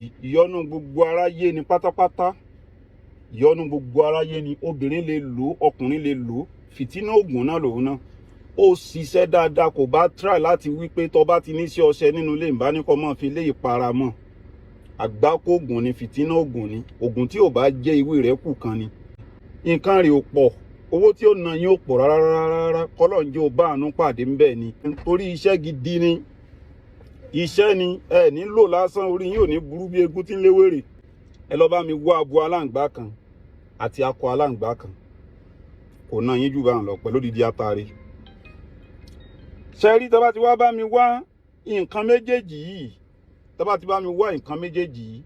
ìyọnu gbogbo aráyé ni pátápátá, ìyọnu gbogbo aráyé ni. Obìnrin lè lò, ọkùnrin lè lò, fìtínà ògùn náà lòun náà. Ó ṣiṣẹ́ dáadáa, kò bá try láti wí pé tó bá ti ní sí ọṣẹ nínú ilé ìbánikọ́ mọ́ fi lé ìpara mọ́. Àgbákò ògùn ni, fìtínà ògùn ni. Ògùn tí ò bá jẹ́ ìwé rẹ̀ kù kan ni. Nǹkan rẹ̀ ò pọ̀, owó tí ó ná yín ò pọ̀ rárá. Kọ́lọ́njẹ́ ò bá àánú pàdé ń bẹ̀ ni. Torí iṣẹ́ gidi ni, iṣẹ́ ni ẹ nílò lásán, orí yín ò ní burú bí egun tí ń léwèrè. Ẹ lọ bá mi wá abo aláǹgbá kan àti akọ aláǹgbá kan, kò ná yín jù bá ń lọ pẹ̀lú odidi atare. Ṣẹ́rí tẹ́ bá ti wá bá mi wá nǹkan méjèèjì yìí, tẹ́ bá ti bá mi wá nǹkan méjèèjì yìí,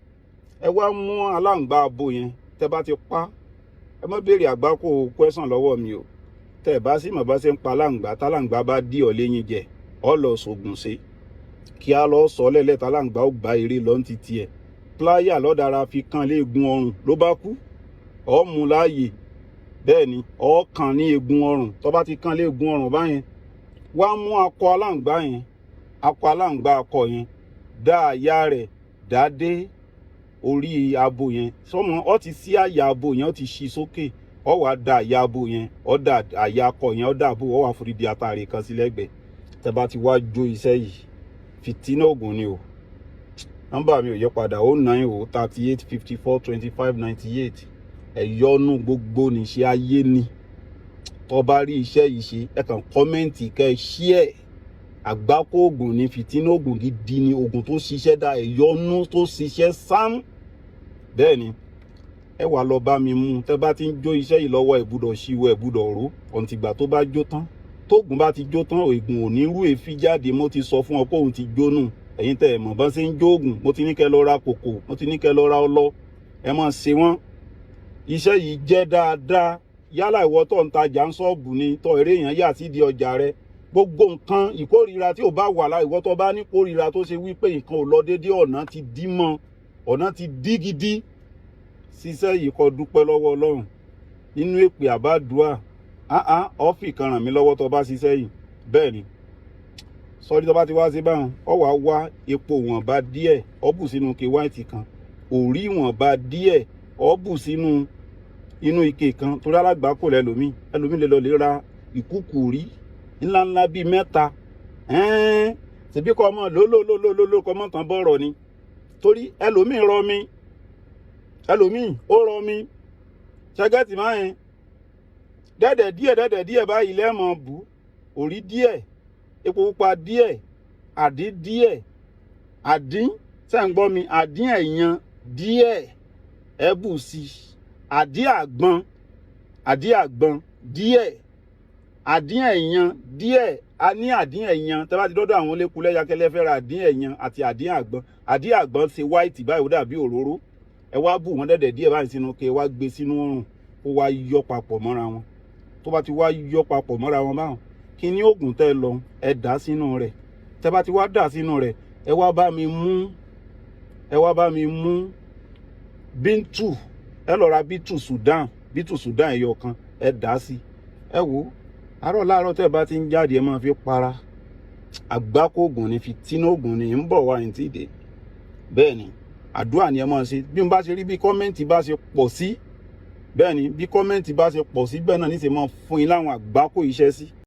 ẹ wá mú aláǹgbá abo yẹn, tẹ́ bá ti pa, ẹ má béèrè àgbákò question lọ́wọ́ mi o. Tẹ́ bá sì mọ̀ bá ṣe ń pa aláǹgbá, táláǹgbá bá dí ọ léyìn jẹ, ọ lọ sògùn sí. Kí a lọ sọ lẹ́lẹ́ táláǹgbá ó gba eré lọ ní titi ẹ̀. Pláyà lọ́dàra fi kan lé egun ọrùn ló bá kú. Ọ mú láàyè, bẹ́ẹ̀ ni, ọ kàn ní egun ọrùn. Tó bá ti kan lé egun ọrùn báyẹn, wá mú akọ aláǹgbá yẹn, akọ aláǹgbá akọ yẹn, dá àyà rẹ̀ dá dé orí abo yẹn. Sọmọ ọ ti sí àyà abo yẹn, ọ ti ṣí sókè. Ọ wá dá àyà abo yẹn, ọ dá àyà akọ yẹn, ọ dá abo, ọ wá forí di atare kan sí lẹ́gbẹ̀ẹ́. Tẹ́ bá ti wá jó iṣẹ́ yìí, fìtínà ògùn ni o. Nọ́mbà mi ò yẹ padà, 090 38 54 25 98. Ẹ̀yọnu gbogbo níṣẹ́ ayé ni. Tó bá rí iṣẹ́ yìí ṣe, ẹ kàn kọ́mẹ́ǹtì kẹ́ share. Àgbákò ògùn ni, fìtínà ògùn gidi ni, ògùn tó ṣiṣẹ́ dá, ẹ̀yọnu tó ṣiṣẹ́ sám. Bẹ́ẹ̀ ni, ẹ wá lọ bá mi mú. Tẹ́ bá ti ń jó iṣẹ́ yìí lọ́wọ́, ẹ gbúdọ̀ ṣíwọ́, ẹ gbúdọ̀ ró. Ọ̀ǹtìgbà tó bá jó tán, tóògùn bá ti jó tán, ògùn ò ní rú èéfín jáde. Mo ti sọ fún ọ pé òun ti jónù. Ẹ̀yin tẹ́ ẹ mọ̀ bá ṣe ń jó ògùn, mo ti ní kẹ́ lọ ra kòkò, mo ti ní kẹ́ lọ ra ọlọ. Ẹ máa ṣe wọ́n. Iṣẹ́ yìí jẹ́ dáadáa. Yálà ìwọ tó ń tajà ń ṣọ́ọ̀bù ni, tó eré èèyàn yà sí di ọjà rẹ. Gbogbo nǹkan ìkórìíra tí ò bá wà láì, ìwọ tó bá ní kórìíra tó ṣe wípé nǹkan ò lọ déédé, ọ̀nà ti dí mọ́, ọ̀nà ti dí gidi. Ṣiṣẹ́ yìí kó dúpẹ́ lọ́wọ́ Ọlọ́run. Nínú èpè àbádùá, ọ́fì kan ràn mí lọ́wọ́ tó bá ṣiṣẹ́ yìí. Bẹ́ẹ̀ ni, sọ́rí tó bá ti wá sí báwọn, ọ wá wá epo wọ̀nba díẹ̀, ọ bù sínú ike white kan. Òrí wọ̀nba díẹ̀, ọ bù sínú inú ike kan. Torí alágbàkò lẹ́lòmí, ẹlòmí lè lọ lè ra ìkúkù rí ńláńlá bíi 3. Ṣèbí kọ́ ọmọ lólólólólóló kọ́ mọ́ tán bọ̀rọ̀ ni. Torí ẹlòmí rọ mi, ẹlòmí ó rọ mi. Ṣẹ́gẹ́tì máa yẹn, dẹ́dẹ̀ díẹ̀ báyìí lẹ́mọ̀ bù. Òrí díẹ̀, epo pupa díẹ̀, àdín díẹ̀, àdín, ṣé ń gbọ́ mi, àdín ẹ̀yàn díẹ̀, ẹ bù sí. Àdín àgbọn díẹ̀, àdín ẹ̀yàn díẹ̀. A ní àdín ẹ̀yàn, tẹ́ bá ti dọ́dọ̀ àwọn olékulẹ̀ yakẹlẹ́ fẹ́ ra àdín ẹ̀yàn àti àdín àgbọn. Àdín àgbọn ṣe white báyìí, ó dàbí òróró. Ẹ wá bù wọ́n dẹ́dẹ̀ díẹ̀ báyìí sínú ke, wá gbé sínú oòrùn, kó wá yọ papọ̀ mọ́ra wọn. Tó bá ti wá yọ papọ̀ mọ́ra wọn báwọn, kí ni ògùn tẹ́ lọ, ẹ dà sínú rẹ̀. Tẹ́ bá ti wá dà sínú rẹ̀, ẹ wá bá mi mú bíntù. Ẹ lọ ra bíntù Sudan ẹyọ kan, ẹ dà sí. Ẹ wò, àárọ̀ láàárọ̀ tẹ́ bá ti ń jáde, ẹ máa fi para. Àgbákò ògùn ni, fìtínà ògùn ni, ń bọ̀ wá ní tí dé. Bẹ́ẹ̀ ni, àdúrà ni ẹ máa ṣe. Bí n bá ṣe rí, bí kọ́mẹ́ǹtì bá ṣe pọ̀ sí, bẹ́ẹ̀ ni, bí kọ́mẹ́ǹtì bá ṣe pọ̀ sí, bẹ́ẹ̀ náà ní ṣe máa fún yín láwọn àgbákò iṣẹ́ sí.